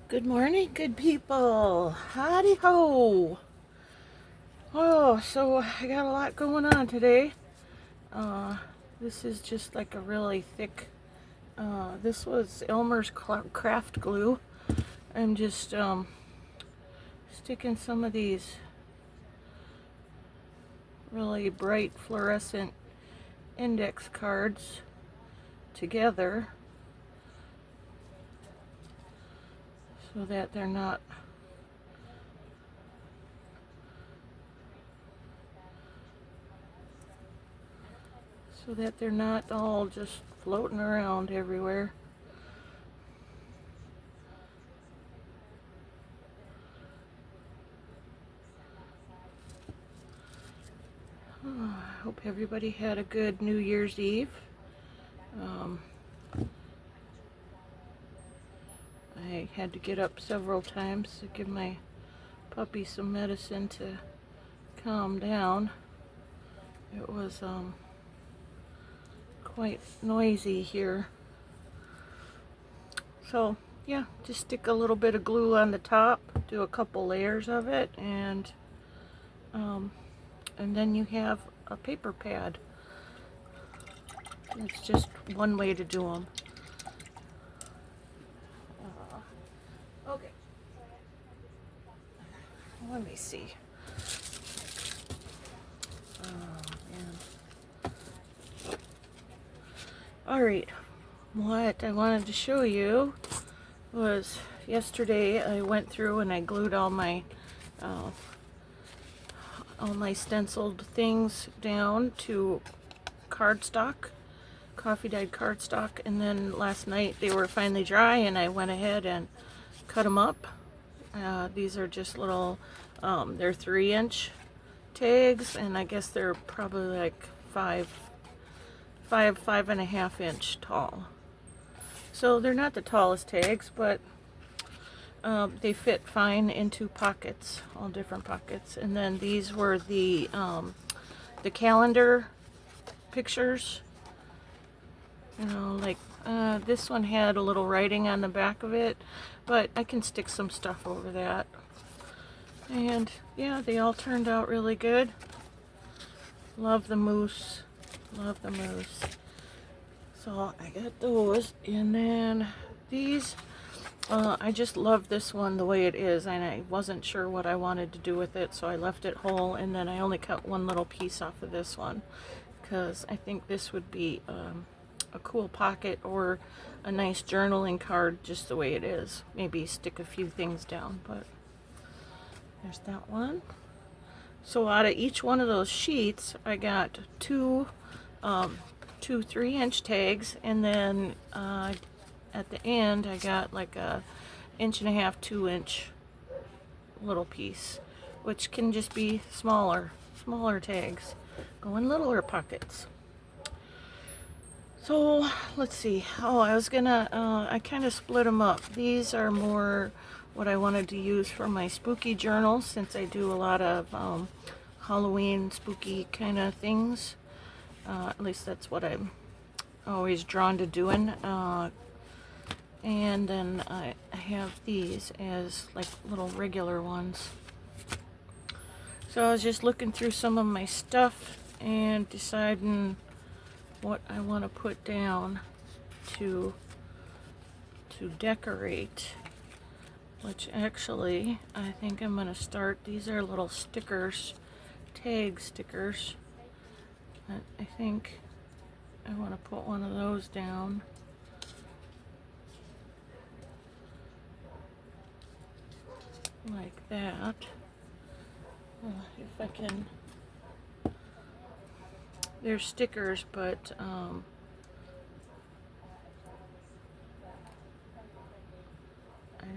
Good morning, good people. Howdy ho. Oh, so I got a lot going on today. Uh, this is just like a really thick, this was Elmer's craft glue. I'm just sticking some of these really bright fluorescent index cards together so that they're not all just floating around everywhere. I hope everybody had a good New Year's Eve. Um, I had to get up several times to give my puppy some medicine to calm down. It was quite noisy here. So yeah, just stick a little bit of glue on the top, do a couple layers of it, and then you have a paper pad. It's just one way to do them. Okay, let me see. Alright, what I wanted to show you was yesterday I went through and I glued all my stenciled things down to cardstock, coffee dyed cardstock, and then last night they were finally dry and I went ahead and cut them up. These are just little, they're 3-inch tags, and I guess they're probably like 5.5 inch tall. So they're not the tallest tags, but they fit fine into pockets, all different pockets. And then these were the calendar pictures. You know, like this one had a little writing on the back of it, but I can stick some stuff over that. And yeah, they all turned out really good. Love the moose. Love the moose. So I got those, and then these, I just love this one the way it is, and I wasn't sure what I wanted to do with it, so I left it whole, and then I only cut one little piece off of this one, because I think this would be a cool pocket or a nice journaling card just the way it is. Maybe stick a few things down, but there's that one. So out of each one of those sheets, I got two 3-inch tags, and then at the end I got like a 1.5 inch, 2-inch little piece, which can just be smaller tags, go in littler pockets. So let's see. Oh, I was gonna, I kind of split them up. These are more what I wanted to use for my spooky journal, since I do a lot of Halloween spooky kind of things. At least that's what I'm always drawn to doing. And then I have these as like little regular ones. So I was just looking through some of my stuff and deciding what I want to put down to decorate, which actually I think I'm going to start. These are little stickers, tag stickers. I think I want to put one of those down. Like that. If I can. They're stickers, but I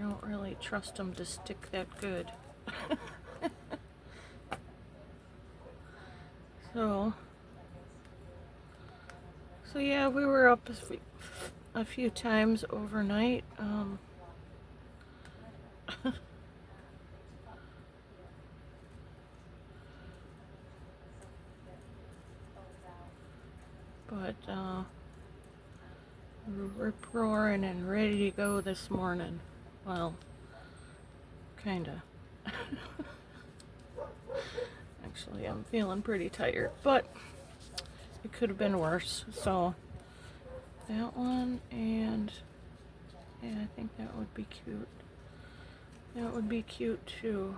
don't really trust them to stick that good. So yeah, we were up a few times overnight. But we're rip roaring and ready to go this morning. Well, Kinda. Actually, I'm feeling pretty tired, but it could have been worse. So that one, and yeah, I think that would be cute. That would be cute too.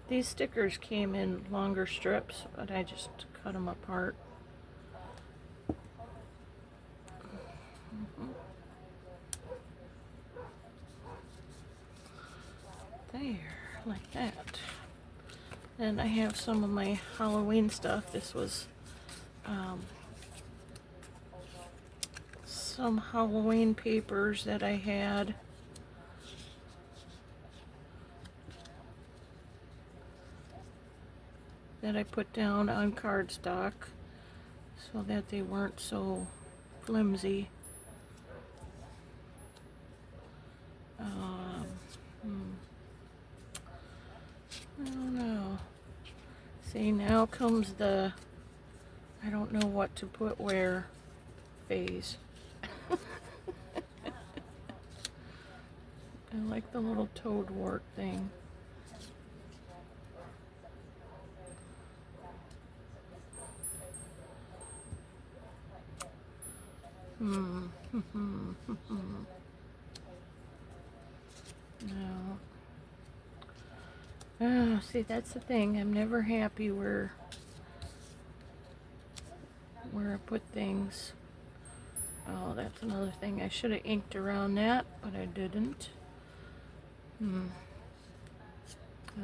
These stickers came in longer strips, but I just cut them apart. There, like that. And I have some of my Halloween stuff. This was some Halloween papers that I had. That I put down on cardstock so that they weren't so flimsy. I don't know. See, now comes the I don't know what to put where phase. I like the little toad wart thing. No. Oh, see, that's the thing. I'm never happy where I put things. Oh, that's another thing. I should have inked around that, but I didn't. I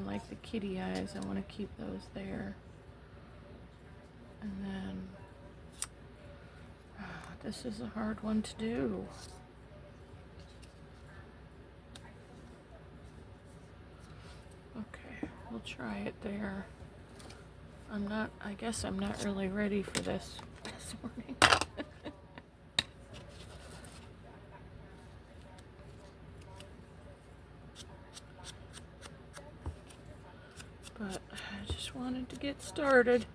like the kitty eyes. I want to keep those there. And then this is a hard one to do. Okay, we'll try it there. I guess I'm not really ready for this morning. But I just wanted to get started.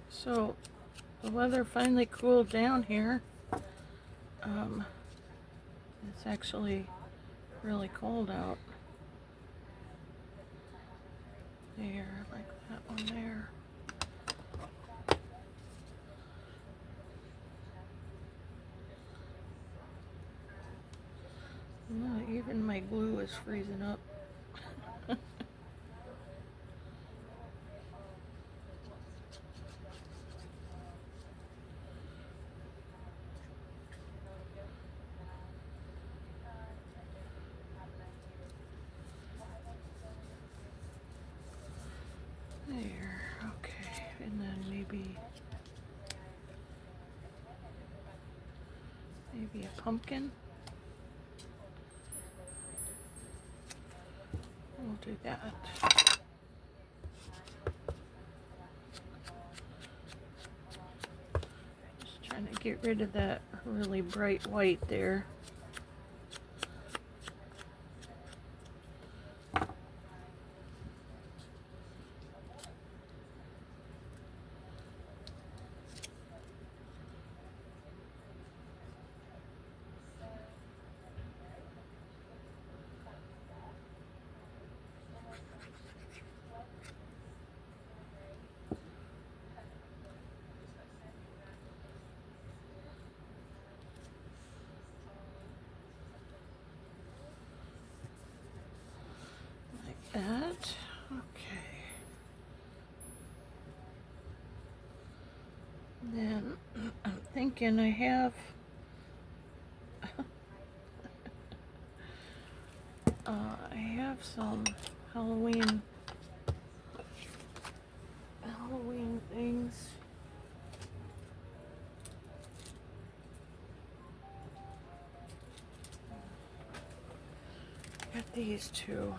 So the weather finally cooled down here. It's actually really cold out. There, like that one there. Oh, even my glue is freezing up. There, okay, and then maybe a pumpkin. We'll do that. Just trying to get rid of that really bright white there. That, okay. Then I'm thinking I have some Halloween things. Got these two.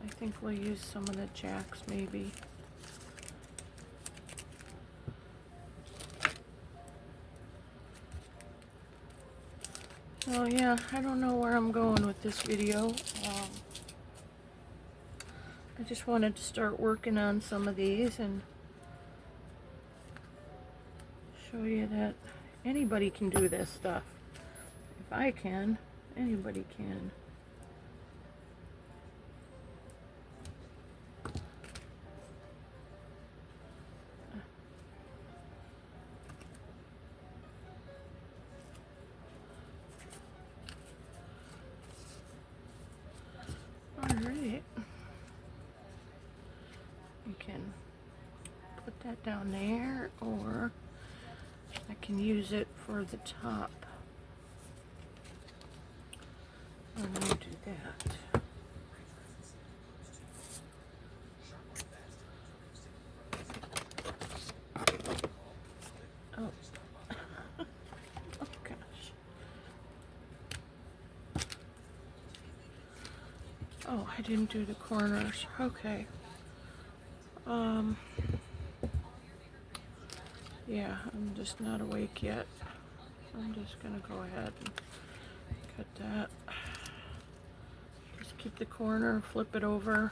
I think we'll use some of the jacks maybe. So yeah, I don't know where I'm going with this video. I just wanted to start working on some of these and show you that anybody can do this stuff. If I can, anybody can. Alright. You can put that down there, or I can use it for the top. I'm going to do that. Oh. Oh gosh. Oh, I didn't do the corners. Okay. Yeah, I'm just not awake yet. I'm just gonna go ahead and cut that. Just keep the corner, flip it over.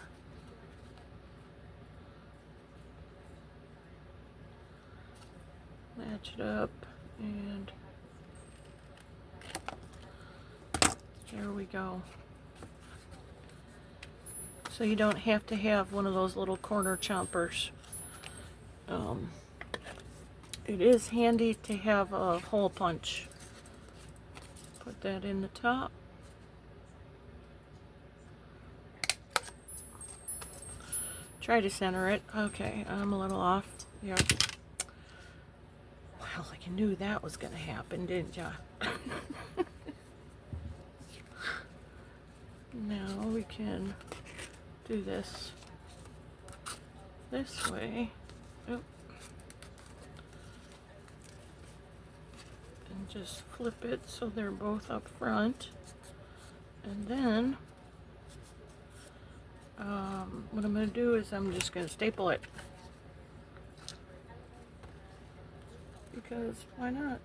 Match it up, and there we go. So you don't have to have one of those little corner chompers. It is handy to have a hole punch. Put that in the top. Try to center it. Okay, I'm a little off. Yep. Well, like you knew that was going to happen, didn't ya? Now we can do this way. Oh. And just flip it so they're both up front. And then what I'm going to do is I'm just going to staple it. Because why not?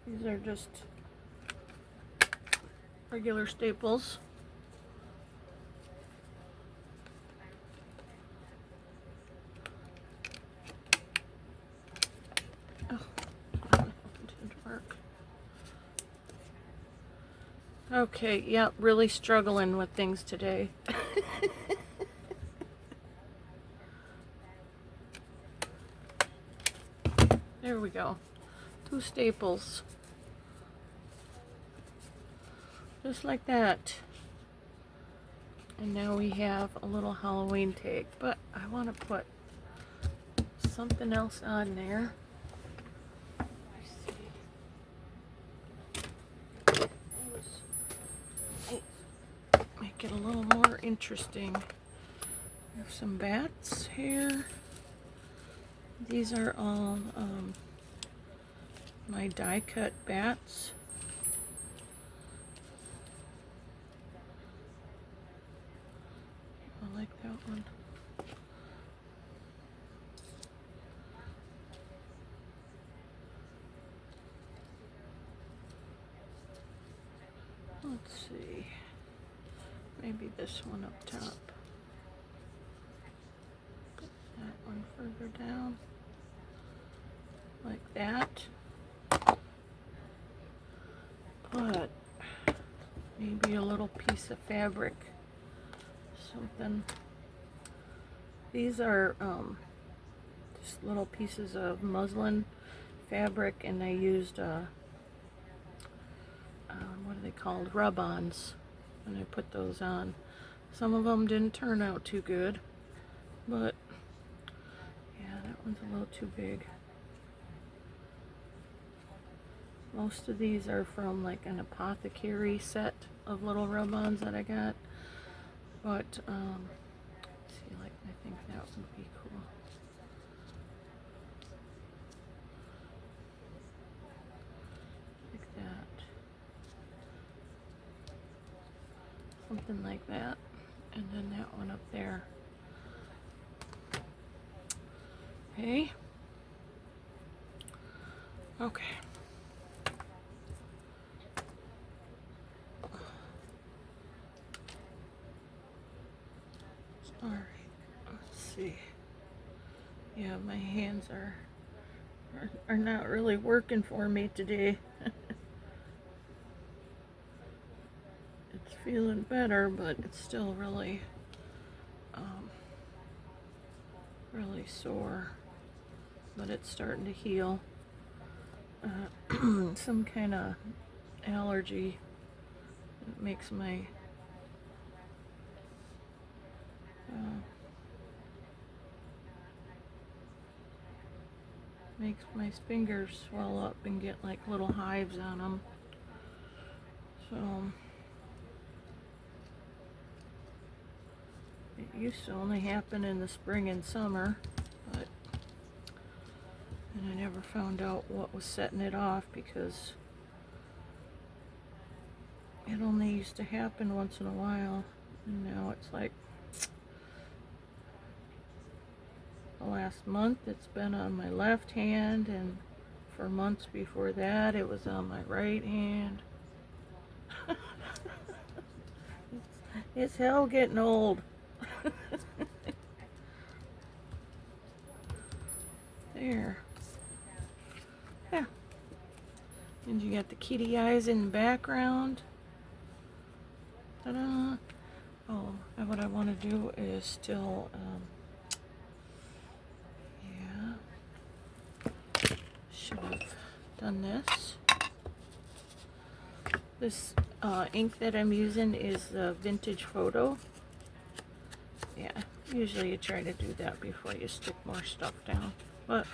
These are just regular staples. Oh, that didn't work. Okay, yeah, really struggling with things today. There we go. 2 staples. Just like that. And now we have a little Halloween tag, but I want to put something else on there. Make it a little more interesting. We have some bats here. These are all my die cut bats. I like that one. Let's see. Maybe this one up top. Put that one further down. Like that. Put maybe a little piece of fabric. Something. These are just little pieces of muslin fabric, and I used what are they called? Rub-ons, and I put those on. Some of them didn't turn out too good, but yeah, that one's a little too big. Most of these are from like an apothecary set of little rub-ons that I got. But, see, like, I think that would be cool. Like that. Something like that. And then that one up there. Okay. Okay. Alright, let's see. Yeah, my hands are not really working for me today. It's feeling better, but it's still really, really sore. But it's starting to heal. Some kind of allergy that makes my fingers swell up and get like little hives on them. So it used to only happen in the spring and summer, and I never found out what was setting it off, because it only used to happen once in a while, and now it's like the last month it's been on my left hand, and for months before that it was on my right hand. It's hell getting old. There. Yeah. And you got the kitty eyes in the background. Ta-da. Oh, and what I want to do is still, should have done this. This ink that I'm using is the Vintage Photo. Yeah, usually you try to do that before you stick more stuff down, but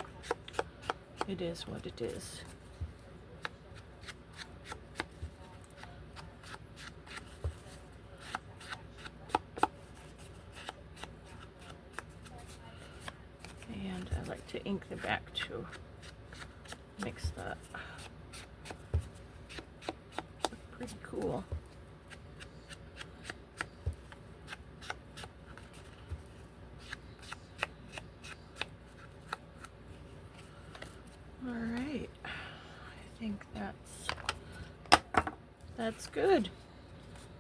it is what it is. And I like to ink the back too. Makes that look pretty cool. All right, I think that's good.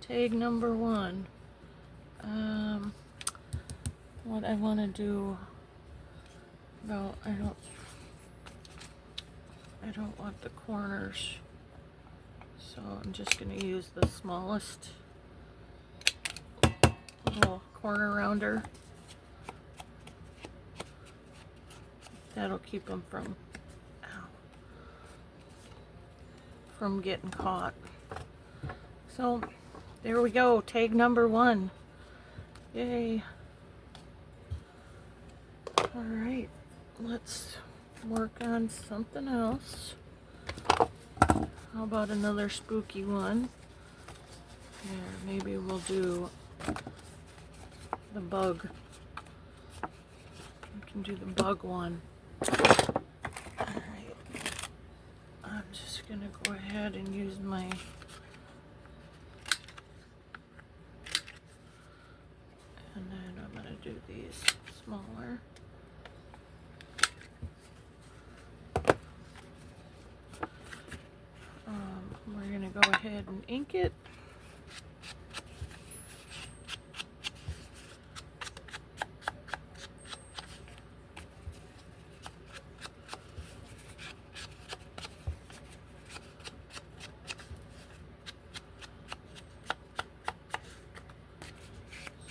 Tag number 1. What I want to do, well, I don't want the corners, so I'm just going to use the smallest little corner rounder. That'll keep them from getting caught. So there we go, tag number 1. Yay. All right, let's work on something else. How about another spooky one? Here, maybe we'll do the bug. We can do the bug one. Alright. I'm just gonna go ahead and use my and then I'm gonna do these smaller. We're gonna go ahead and ink it.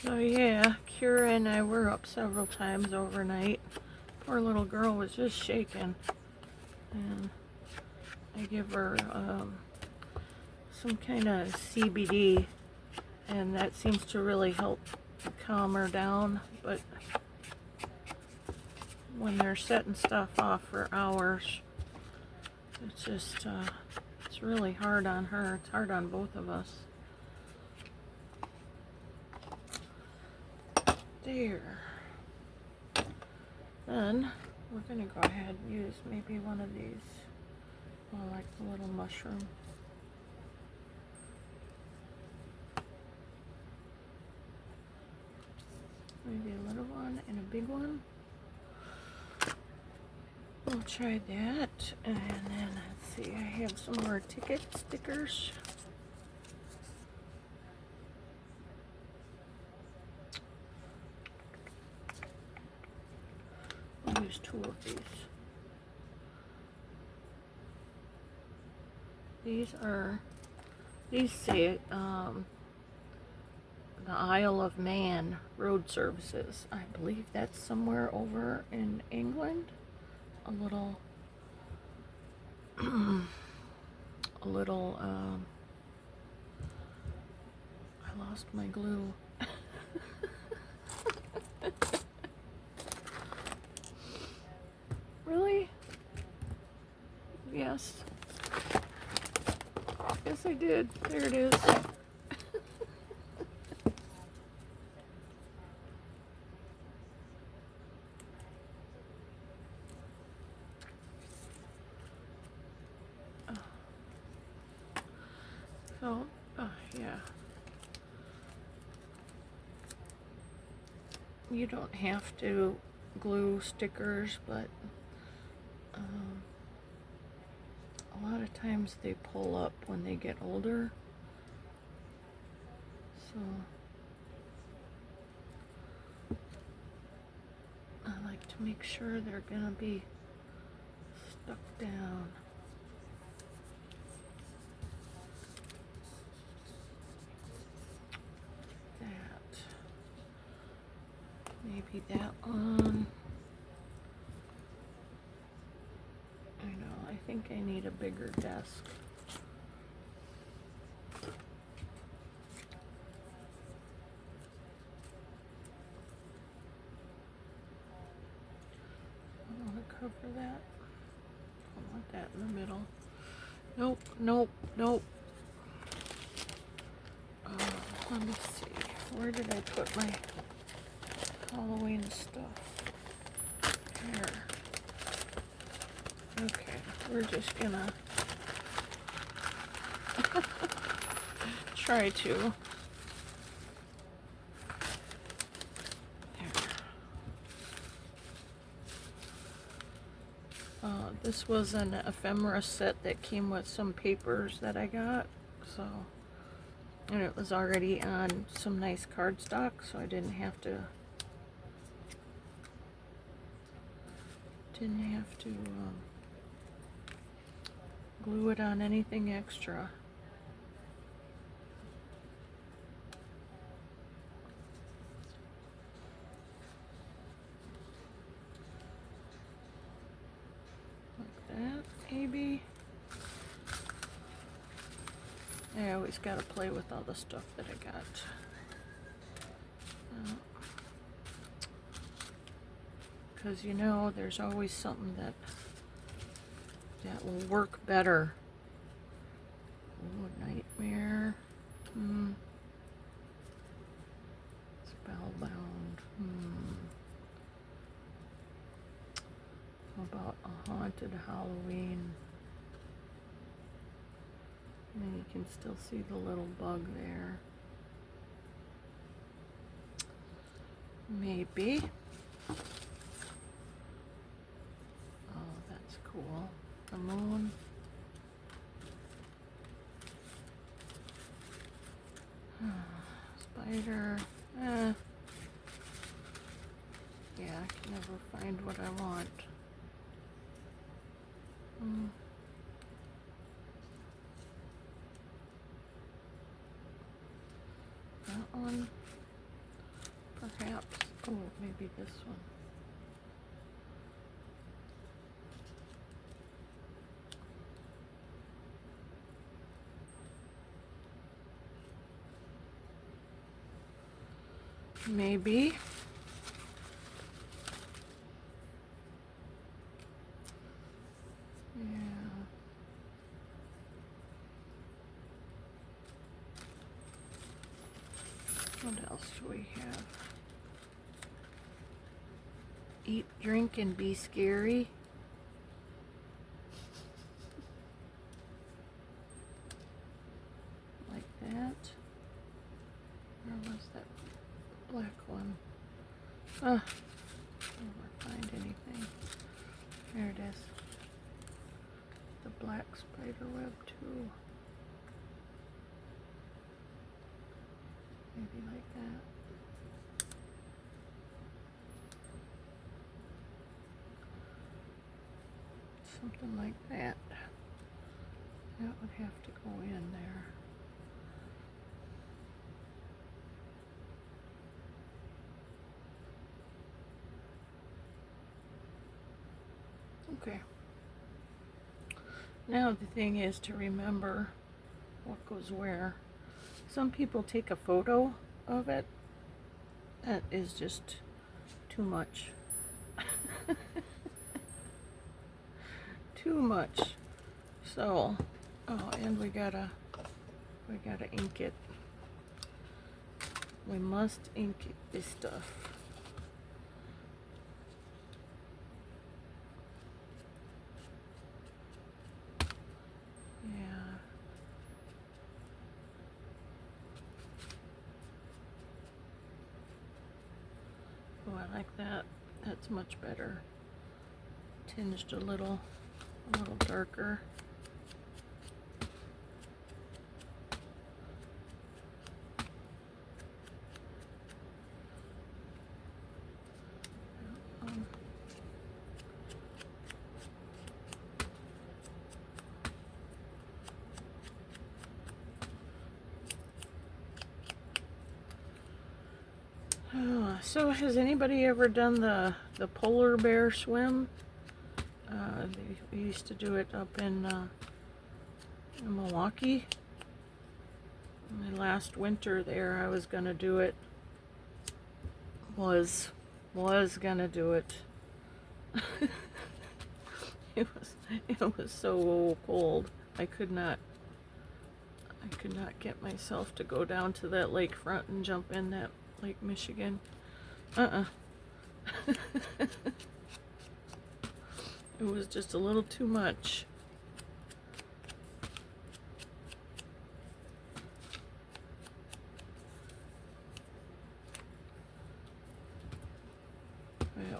So yeah, Kira and I were up several times overnight. Poor little girl was just shaking, and I give her some kind of CBD, and that seems to really help calm her down. But when they're setting stuff off for hours, it's just it's really hard on her. It's hard on both of us. There. Then we're gonna go ahead and use maybe one of these, like the little mushroom. Maybe a little one and a big one. We'll try that. And then let's see, I have some more ticket stickers. use 2 of these. These say the Isle of Man Road Services. I believe that's somewhere over in England. A little, I lost my glue. Really? Yes. Yes, I did. There it is. So, yeah. You don't have to glue stickers, but a lot of times they pull up when they get older. So I like to make sure they're gonna be stuck down. That. Maybe that one. I know, I think I need a bigger desk. I want to cover that. I want that in the middle. Nope, nope, nope. Let me see. Where did I put my Halloween stuff? Here. Okay, we're just gonna try to. There. This was an ephemera set that came with some papers that I got, so, and it was already on some nice cardstock, so I didn't have to glue it on anything extra. Like that, maybe. I always gotta play with all the stuff that I got. Because you know, there's always something that will work better. Oh, nightmare. Spellbound. How about a haunted Halloween? And you can still see the little bug there. Maybe. Oh, that's cool. The moon. Spider. Yeah, I can never find what I want. That one. Perhaps. Oh, maybe this one. Maybe. Yeah. What else do we have? Eat, drink, and be scary. Like that. Where was that black one? Never find anything. There it is. The black spider web too. Maybe like that. something like that. That would have to go in there. Okay. Now the thing is to remember what goes where. Some people take a photo of it. That is just too much. Too much. So, oh, and we gotta ink it. We must ink this stuff. Yeah. Oh, I like that. That's much better. Tinged a little darker. So has anybody ever done the polar bear swim? We used to do it up in Milwaukee. My last winter there, I was gonna do it. Was gonna do it. It was so cold. I could not get myself to go down to that lakefront and jump in that Lake Michigan. It was just a little too much.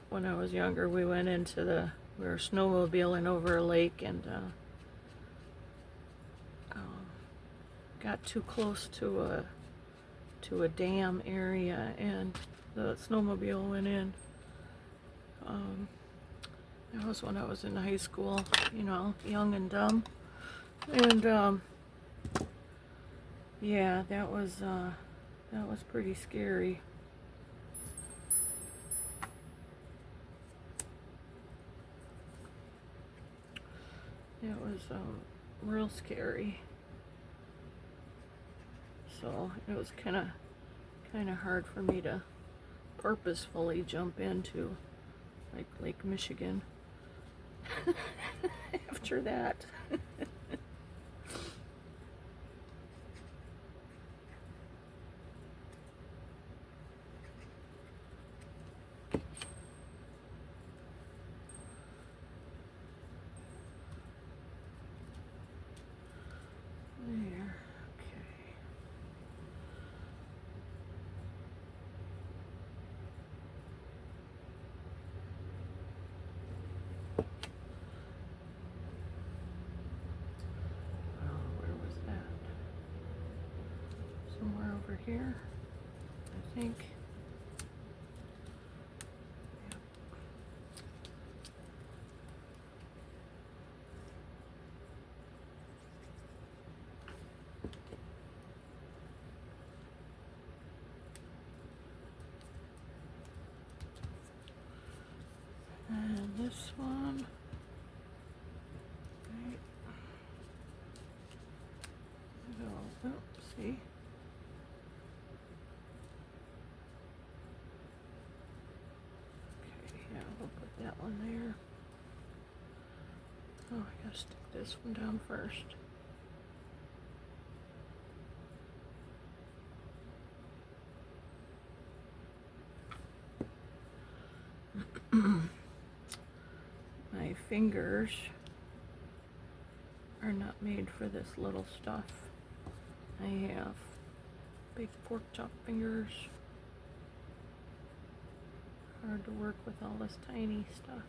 When I was younger, we went into we were snowmobiling over a lake and got too close to a dam area, and the snowmobile went in. That was when I was in high school, you know, young and dumb, and yeah, that was pretty scary. It was real scary. So it was kind of hard for me to purposefully jump into like Lake Michigan after that. There, okay. Where was that? Somewhere over here, I think. And this one. Right. Oh, see. Okay, yeah, we'll put that one there. Oh, I gotta stick this one down first. My fingers are not made for this little stuff. I have big pork chop fingers. Hard to work with all this tiny stuff.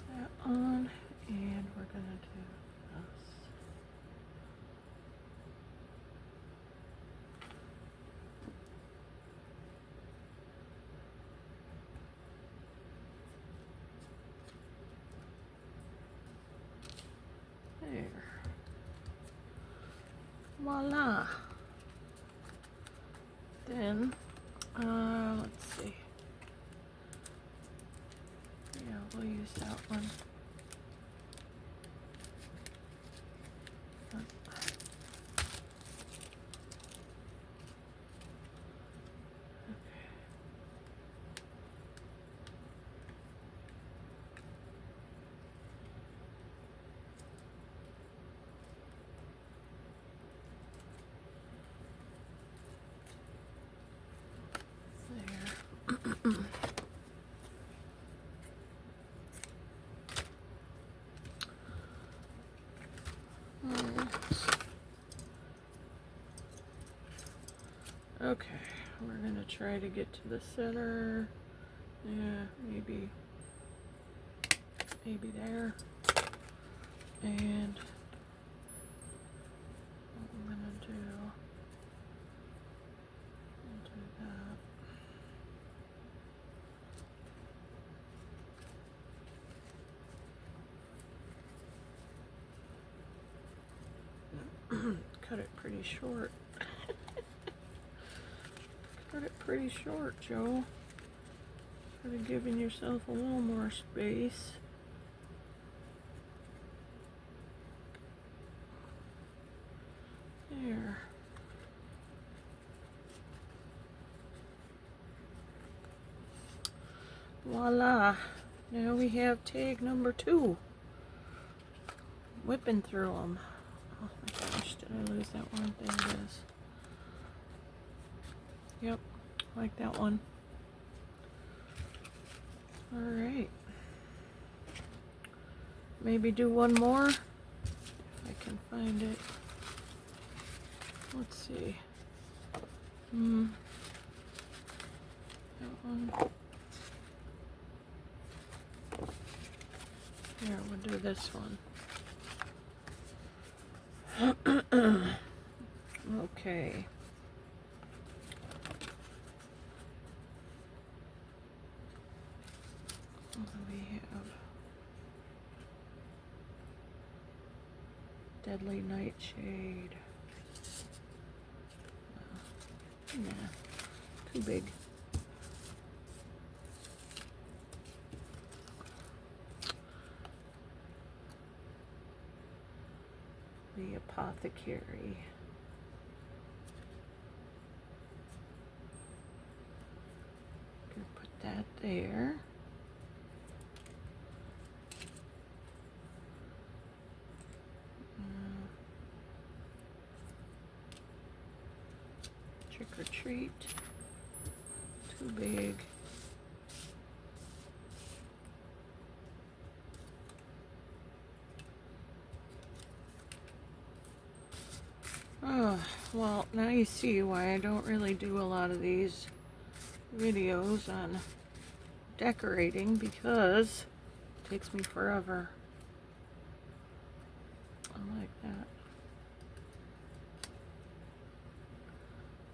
That on, and we're gonna do this. Voila. Then, let's see. Yeah, we'll use that one. Okay, we're gonna try to get to the center. Yeah, maybe there. And what I'm gonna do, I'll do that. Cut it pretty short. Cut it pretty short, Joe. Could have given yourself a little more space. There. Voila. Now we have tag number 2. Whipping through them. Oh my gosh, did I lose that one? There it is. Yep, like that one. Alright. Maybe do one more if I can find it. Let's see. That one. Here, we'll do this one. Okay. What do we have? Deadly Nightshade. Nah, too big. The Apothecary. Gonna put that there. Trick or Treat. Too big. Oh, well, now you see why I don't really do a lot of these videos on decorating, because it takes me forever. I like that.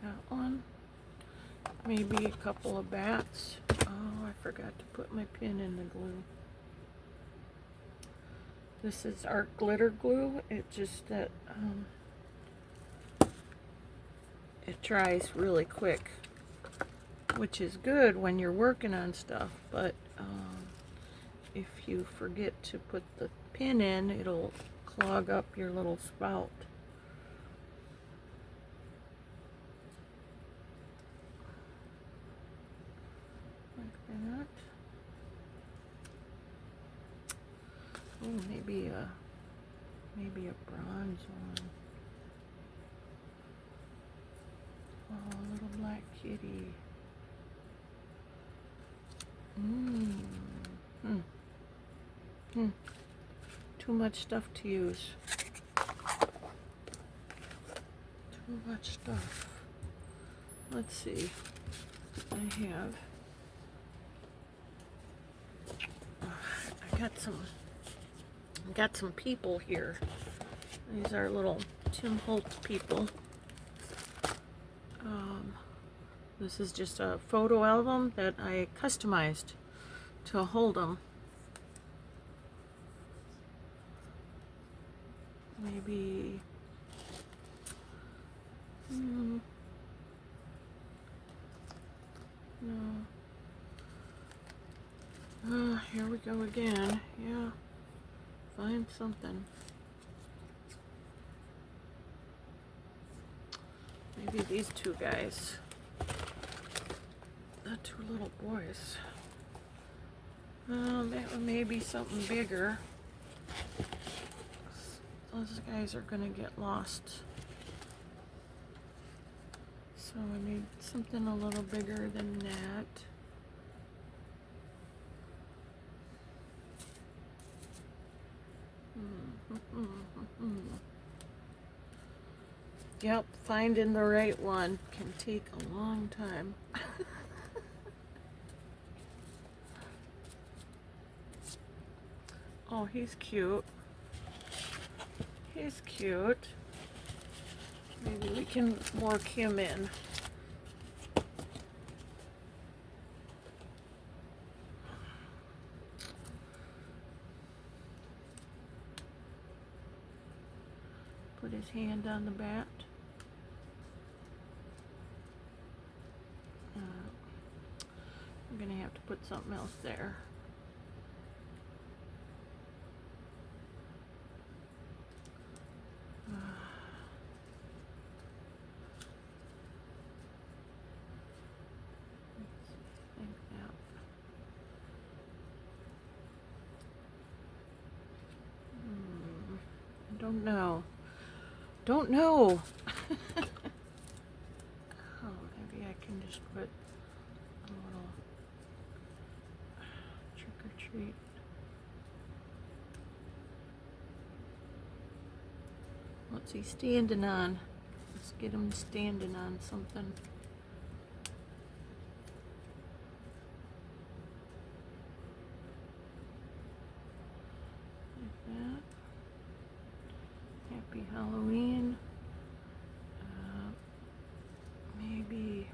That one. Maybe a couple of bats. Oh, I forgot to put my pin in the glue. This is art glitter glue. It just that it dries really quick, which is good when you're working on stuff, but if you forget to put the pin in, it'll clog up your little spout. Like that. Oh, maybe a bronze one. Oh, a little black kitty. Too much stuff to use. Too much stuff. Let's see. I got some people here. These are little Tim Holtz people. This is just a photo album that I customized to hold them. Maybe No. Here we go again. Yeah. Find something. Maybe these two guys. The two little boys. That may be something bigger. Those guys are gonna get lost. So I need something a little bigger than that. Yep, finding the right one can take a long time. Oh, he's cute. He's cute. Maybe we can work him in. Put his hand on the bat. I'm gonna have to put something else there. Don't know. Don't know. Oh, maybe I can just put a little trick or treat. What's he standing on? Let's get him standing on something. Like that. Happy Halloween. Maybe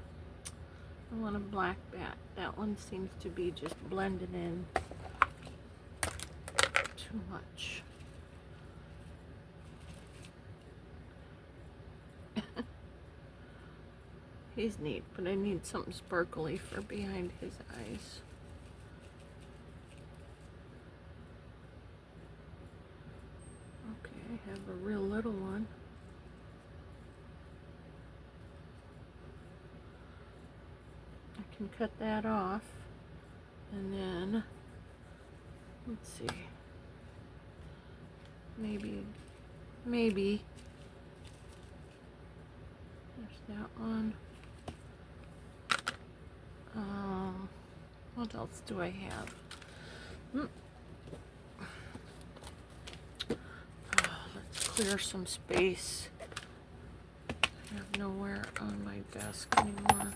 I want a black bat. That one seems to be just blending in too much. He's neat, but I need something sparkly for behind his eyes. Okay, I have a real little one. I can cut that off, and then, let's see, maybe, there's that one. What else do I have? Let's clear some space. I have nowhere on my desk anymore.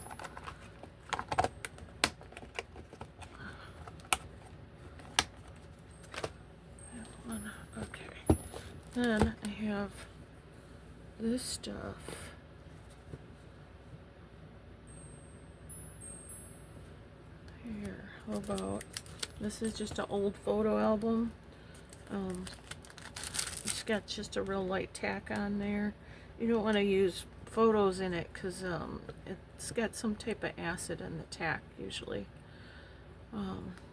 That one. Okay. Then I have this stuff. Here, how about, this is just an old photo album. It's got just a real light tack on there. You don't want to use photos in it because it's got some type of acid in the tack usually.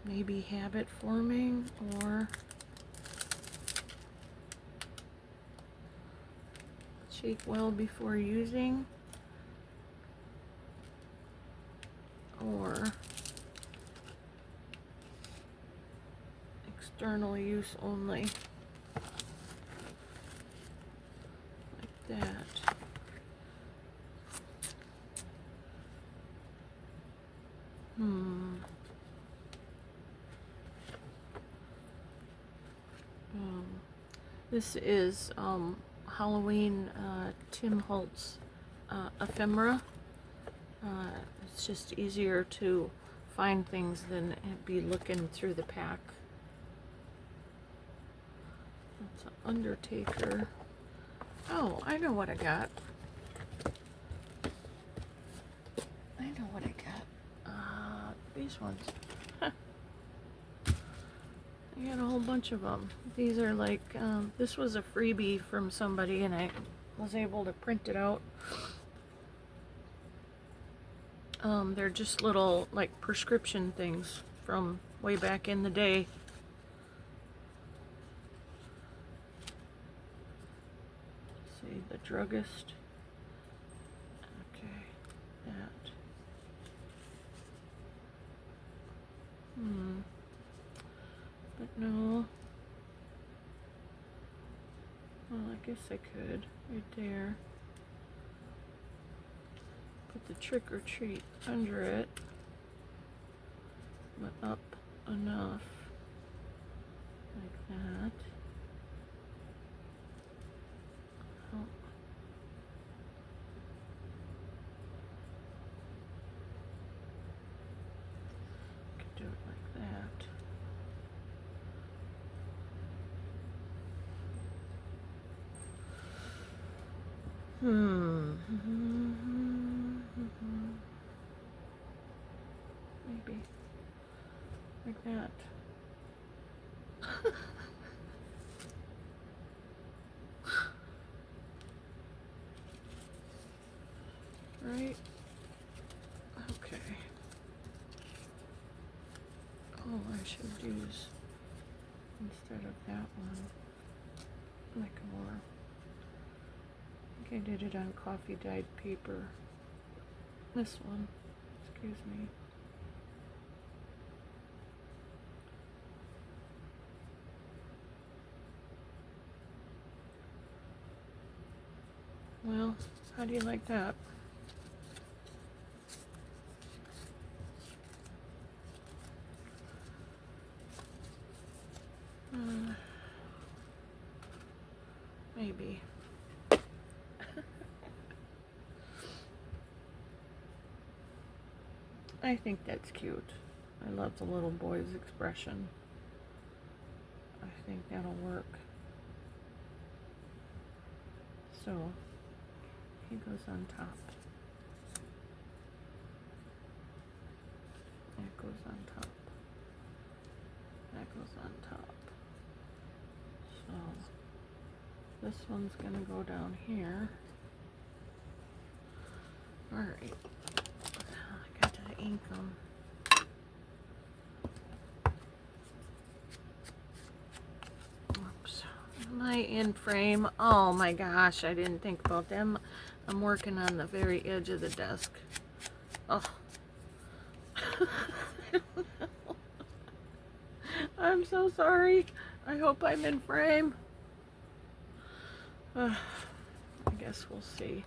Maybe habit forming or shake well before using, or external use only, like that. This is Halloween Tim Holtz ephemera. It's just easier to find things than be looking through the pack. That's an Undertaker. Oh, I know what I got. These ones. I got a whole bunch of them. These are like, this was a freebie from somebody and I was able to print it out. They're just little like prescription things from way back in the day. Let's see, the druggist. Okay, that. But no. Well, I guess I could, right there. Put the trick or treat under it, but up enough, like that. Oh. Could do it like that. Maybe like that. Right? Okay. Oh, I should use, instead of that one, like more. I think I did it on coffee dyed paper. This one, excuse me. Well, how do you like that? Maybe. I think that's cute. I love the little boy's expression. I think that'll work. So, he goes on top. That goes on top. That goes on top. So, this one's gonna go down here. Alright. I got to ink them. Oops. Am I in frame? Oh my gosh, I didn't think about them. I'm working on the very edge of the desk. Oh. I'm so sorry. I hope I'm in frame. I guess we'll see.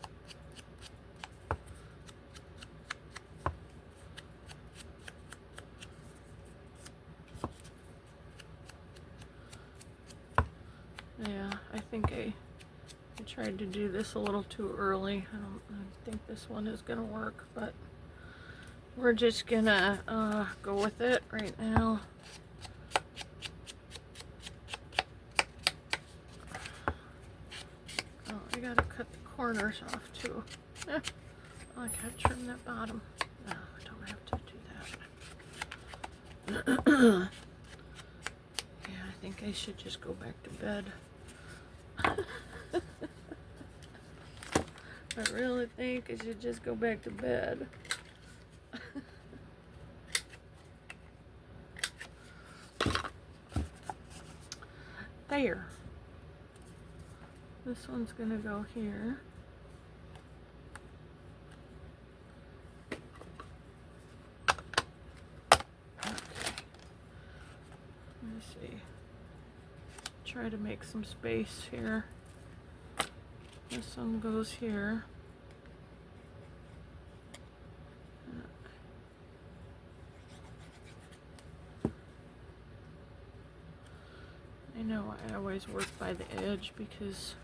Yeah, I think I tried to do this a little too early. I don't think this one is gonna work, but we're just gonna go with it right now. Oh, I gotta cut the corners off too. I gotta trim that bottom. No, I don't have to do that. Yeah, I think I should just go back to bed. I really think I should just go back to bed. There. This one's gonna go here. Okay. Let me see. Try to make some space here. This one goes here. I know I always work by the edge because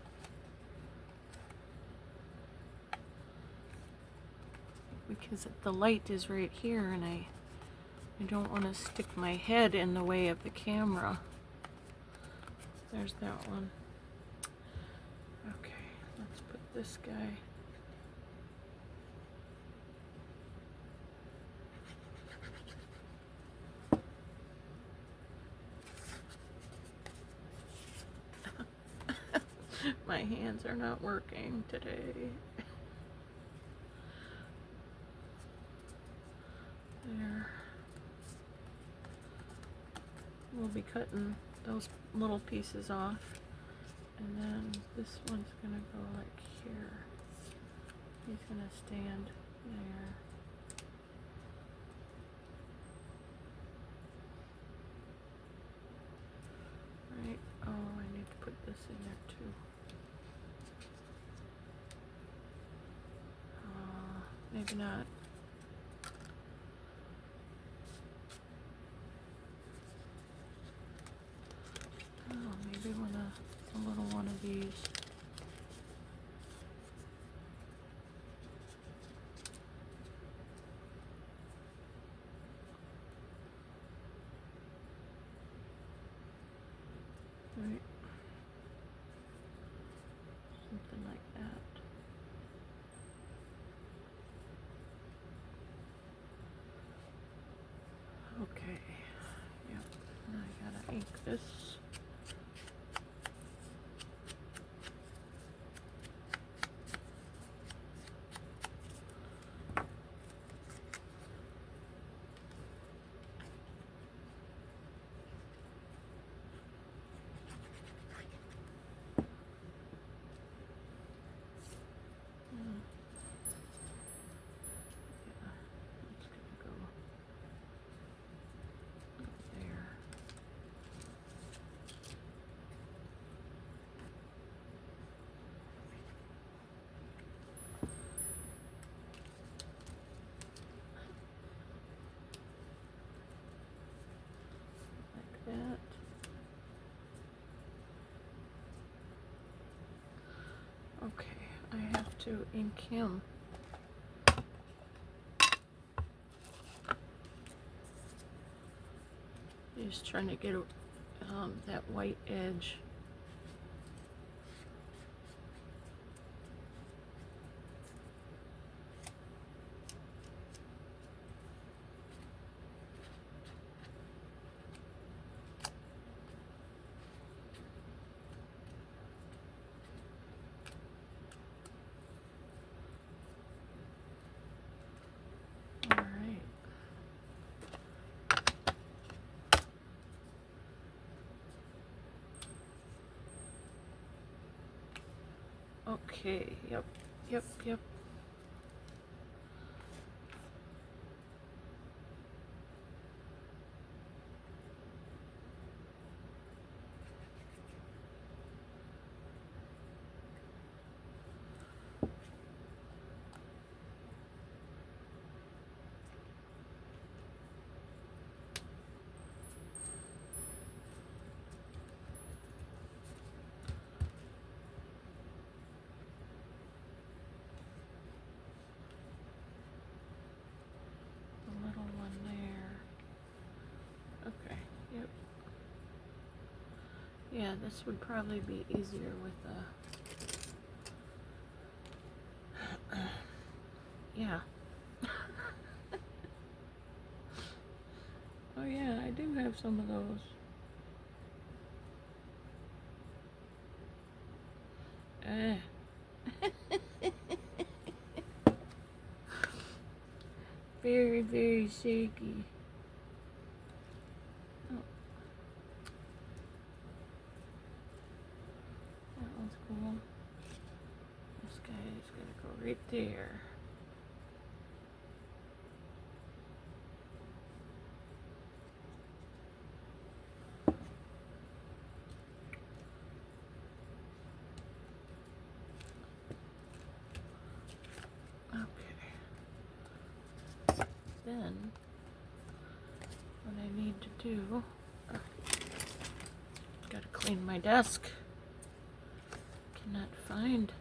the light is right here and I don't want to stick my head in the way of the camera. There's that one. Okay, let's put this guy. My hands are not working today. we'll be cutting those little pieces off. And then this one's gonna go like here. He's gonna stand there. Right, oh, I need to put this in there too. Maybe not. Oh, maybe a little one of these. Right. Something like that. Okay. Yep. Now I gotta ink this. That. Okay, I have to ink him. Just trying to get that white edge. Okay, yep. Yeah, this would probably be easier with yeah. Oh yeah, I do have some of those. Very, very shaky. Oh. That one's cool. This guy is gonna go right there. Then what I need to do, gotta clean my desk. Cannot find.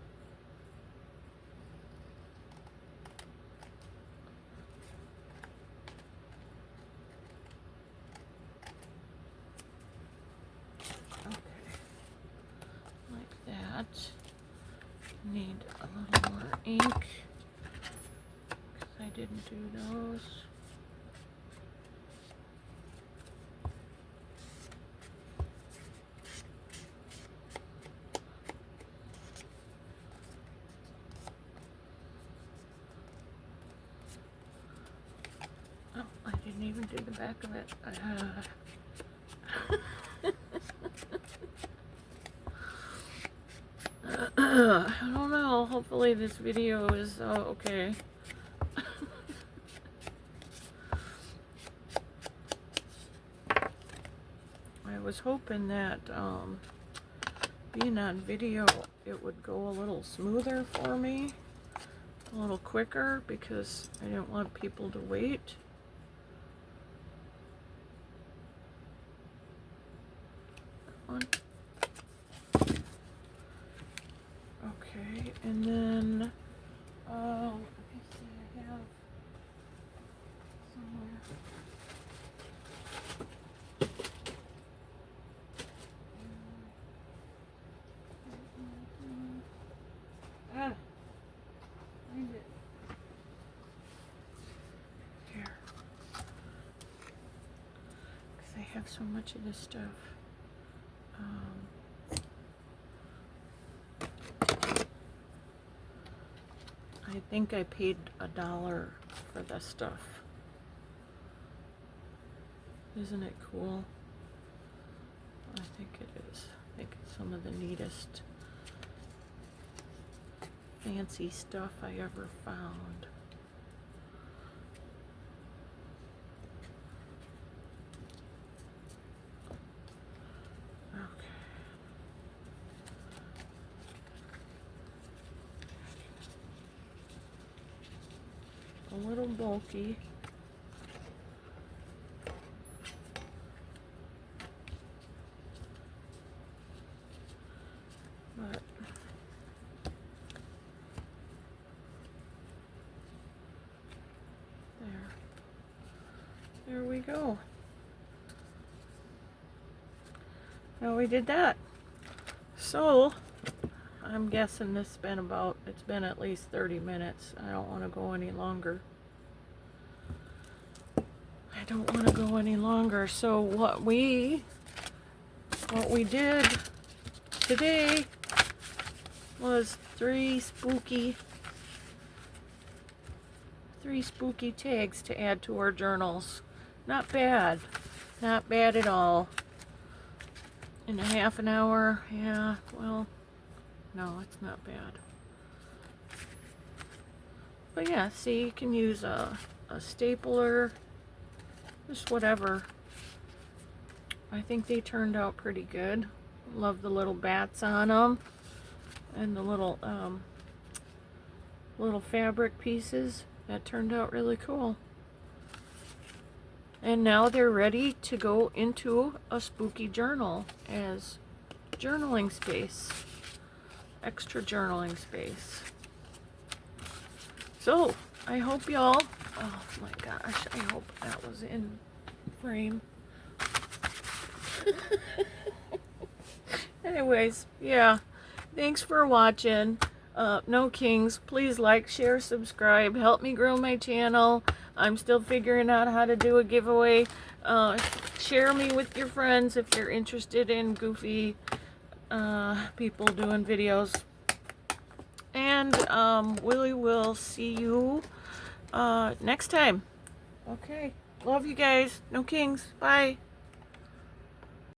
Okay, like that. Need a little more ink because I didn't do those. Oh, I didn't even do the back of it. I don't know. Hopefully this video is okay. I was hoping that being on video, it would go a little smoother for me, a little quicker, because I didn't want people to wait. That one. Okay, and then let me see, I have somewhere. Find it. Here. Because I have so much of this stuff. I think I paid $1 for this stuff. Isn't it cool? I think it is. I think it's some of the neatest fancy stuff I ever found. Okay. A little bulky. But there we go. Now we did that. So I'm guessing it's been at least 30 minutes. I don't want to go any longer. So what we did today was three spooky tags to add to our journals. Not bad at all. In a half an hour, yeah, well, no, it's not bad. But yeah, see, you can use a stapler, just whatever. I think they turned out pretty good. Love the little bats on them, and the little fabric pieces. That turned out really cool. And now they're ready to go into a spooky journal as journaling space. Extra journaling space. So, I hope y'all, oh my gosh, I hope that was in frame. Anyways, yeah, thanks for watching. No Kings, please like, share, subscribe, help me grow my channel. I'm still figuring out how to do a giveaway. Share me with your friends if you're interested in goofy people doing videos. And we will see you next time. Okay, love you guys. No Kings, bye.